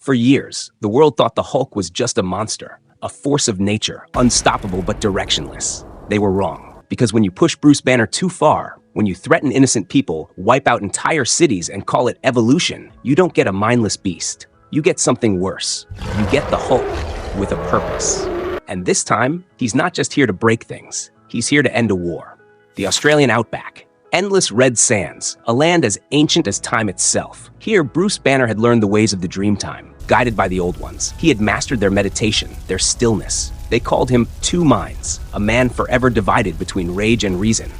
For years, the world thought the Hulk was just a monster, a force of nature, unstoppable but directionless. They were wrong, because when you push Bruce Banner too far, when you threaten innocent people, wipe out entire cities, and call it evolution, you don't get a mindless beast. You get something worse. You get the Hulk with a purpose. And this time, he's not just here to break things. He's here to end a war. The Australian outback. Endless red sands, a land as ancient as time itself. Here, Bruce Banner had learned the ways of the Dreamtime, guided by the old ones. He had mastered their meditation, their stillness. They called him Two Minds, a man forever divided between rage and reason.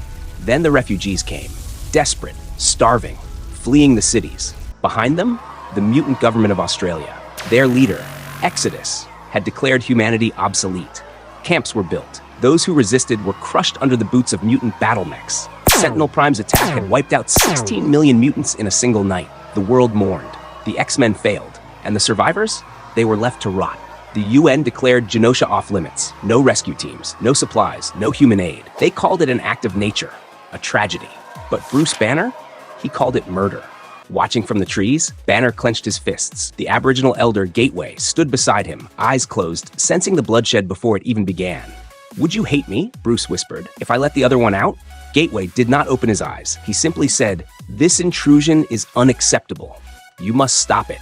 Then the refugees came, desperate, starving, fleeing the cities. Behind them, the mutant government of Australia. Their leader, Exodus, had declared humanity obsolete. Camps were built. Those who resisted were crushed under the boots of mutant battle mechs. Sentinel Prime's attack had wiped out 16 million mutants in a single night. The world mourned. The X-Men failed. And the survivors? They were left to rot. The UN declared Genosha off limits. No rescue teams, no supplies, no human aid. They called it an act of nature, a tragedy. But Bruce Banner? He called it murder. Watching from the trees, Banner clenched his fists. The Aboriginal elder Gateway stood beside him, eyes closed, sensing the bloodshed before it even began. "Would you hate me," Bruce whispered, "if I let the other one out?" Gateway did not open his eyes. He simply said, "This intrusion is unacceptable. You must stop it."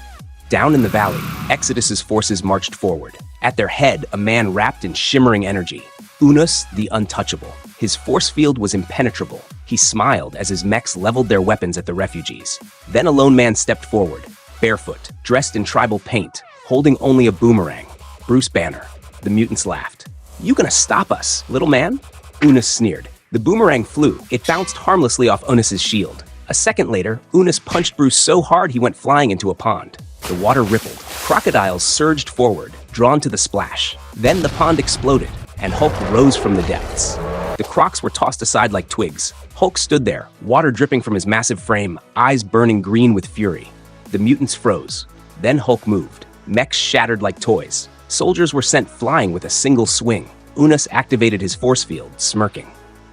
Down in the valley, Exodus's forces marched forward. At their head, a man wrapped in shimmering energy. Unus the Untouchable. His force field was impenetrable. He smiled as his mechs leveled their weapons at the refugees. Then a lone man stepped forward, barefoot, dressed in tribal paint, holding only a boomerang. Bruce Banner. The mutants laughed. "You gonna stop us, little man?" Unus sneered. The boomerang flew. It bounced harmlessly off Unus's shield. A second later, Unus punched Bruce so hard he went flying into a pond. The water rippled. Crocodiles surged forward, drawn to the splash. Then the pond exploded, and Hulk rose from the depths. The crocs were tossed aside like twigs. Hulk stood there, water dripping from his massive frame, eyes burning green with fury. The mutants froze. Then Hulk moved. Mechs shattered like toys. Soldiers were sent flying with a single swing. Unus activated his force field, smirking.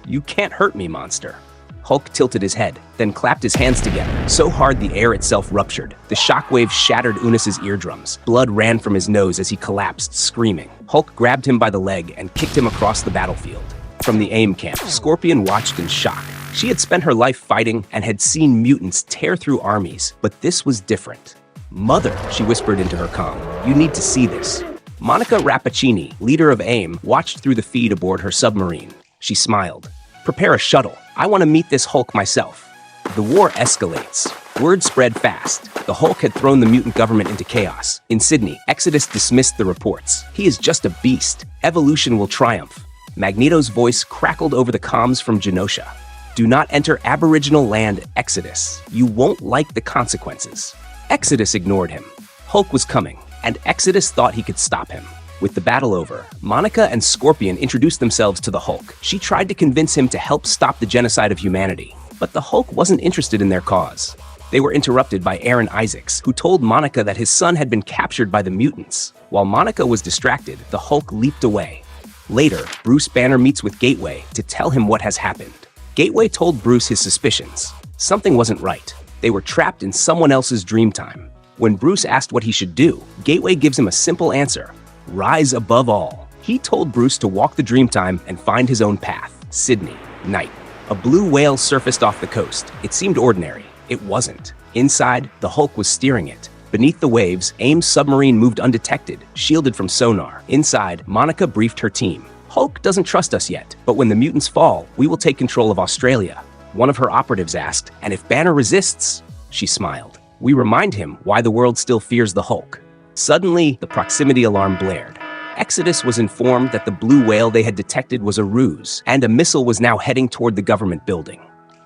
"You can't hurt me, monster." Hulk tilted his head, then clapped his hands together, so hard the air itself ruptured. The shockwaves shattered Unus's eardrums. Blood ran from his nose as he collapsed, screaming. Hulk grabbed him by the leg and kicked him across the battlefield. From the AIM camp, Scorpion watched in shock. She had spent her life fighting and had seen mutants tear through armies, but this was different. "Mother," she whispered into her comm, "you need to see this." Monica Rappaccini, leader of AIM, watched through the feed aboard her submarine. She smiled. "Prepare a shuttle. I want to meet this Hulk myself." The war escalates. Word spread fast. The Hulk had thrown the mutant government into chaos. In Sydney, Exodus dismissed the reports. "He is just a beast. Evolution will triumph." Magneto's voice crackled over the comms from Genosha. "Do not enter Aboriginal land, Exodus. You won't like the consequences." Exodus ignored him. Hulk was coming, and Exodus thought he could stop him. With the battle over, Monica and Scorpion introduced themselves to the Hulk. She tried to convince him to help stop the genocide of humanity, but the Hulk wasn't interested in their cause. They were interrupted by Aaron Isaacs, who told Monica that his son had been captured by the mutants. While Monica was distracted, the Hulk leaped away. Later, Bruce Banner meets with Gateway to tell him what has happened. Gateway told Bruce his suspicions. Something wasn't right. They were trapped in someone else's Dreamtime. When Bruce asked what he should do, Gateway gives him a simple answer: rise above all. He told Bruce to walk the Dreamtime and find his own path. Sydney, night. A blue whale surfaced off the coast. It seemed ordinary. It wasn't. Inside, the Hulk was steering it. Beneath the waves, AIM's submarine moved undetected, shielded from sonar. Inside, Monica briefed her team. "Hulk doesn't trust us yet, but when the mutants fall, we will take control of Australia." One of her operatives asked, "And if Banner resists?" She smiled. "We remind him why the world still fears the Hulk." Suddenly, the proximity alarm blared. Exodus was informed that the blue whale they had detected was a ruse, and a missile was now heading toward the government building.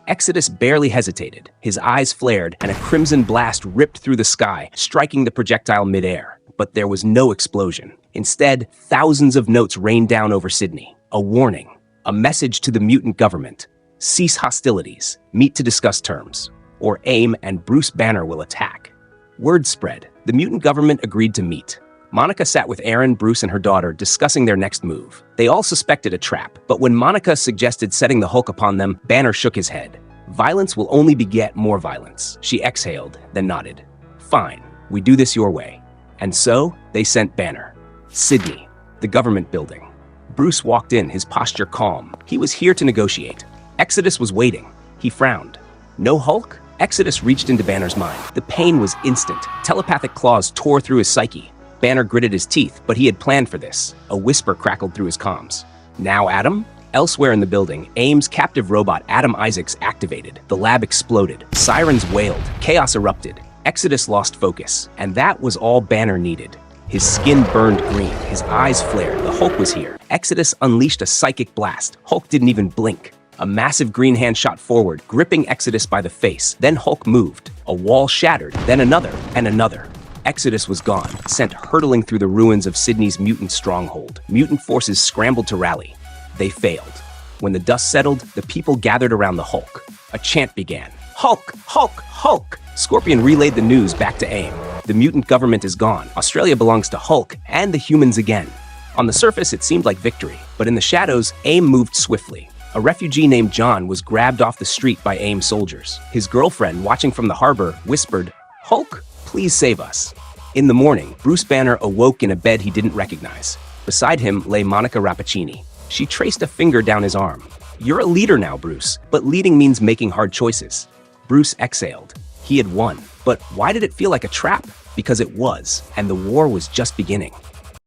Exodus barely hesitated. His eyes flared, and a crimson blast ripped through the sky, striking the projectile midair. But there was no explosion. Instead, thousands of notes rained down over Sydney. A warning. A message to the mutant government. Cease hostilities. Meet to discuss terms. Or AIM and Bruce Banner will attack. Word spread. The mutant government agreed to meet. Monica sat with Aaron, Bruce, and her daughter, discussing their next move. They all suspected a trap, but when Monica suggested setting the Hulk upon them, Banner shook his head. "Violence will only beget more violence." She exhaled, then nodded. "Fine, we do this your way." And so, they sent Banner. Sydney, the government building. Bruce walked in, his posture calm. He was here to negotiate. Exodus was waiting. He frowned. No Hulk? Exodus reached into Banner's mind. The pain was instant. Telepathic claws tore through his psyche. Banner gritted his teeth, but he had planned for this. A whisper crackled through his comms. Now, Adam? Elsewhere in the building, AIM's captive robot Adam Isaacs activated. The lab exploded. Sirens wailed. Chaos erupted. Exodus lost focus. And that was all Banner needed. His skin burned green. His eyes flared. The Hulk was here. Exodus unleashed a psychic blast. Hulk didn't even blink. A massive green hand shot forward, gripping Exodus by the face. Then Hulk moved. A wall shattered. Then another, and another. Exodus was gone, sent hurtling through the ruins of Sydney's mutant stronghold. Mutant forces scrambled to rally. They failed. When the dust settled, the people gathered around the Hulk. A chant began. Hulk! Hulk! Hulk! Scorpion relayed the news back to AIM. The mutant government is gone. Australia belongs to Hulk and the humans again. On the surface, it seemed like victory, but in the shadows, AIM moved swiftly. A refugee named John was grabbed off the street by AIM soldiers. His girlfriend, watching from the harbor, whispered, "Hulk, please save us." In the morning, Bruce Banner awoke in a bed he didn't recognize. Beside him lay Monica Rappaccini. She traced a finger down his arm. "You're a leader now, Bruce, but leading means making hard choices." Bruce exhaled. He had won. But why did it feel like a trap? Because it was, and the war was just beginning.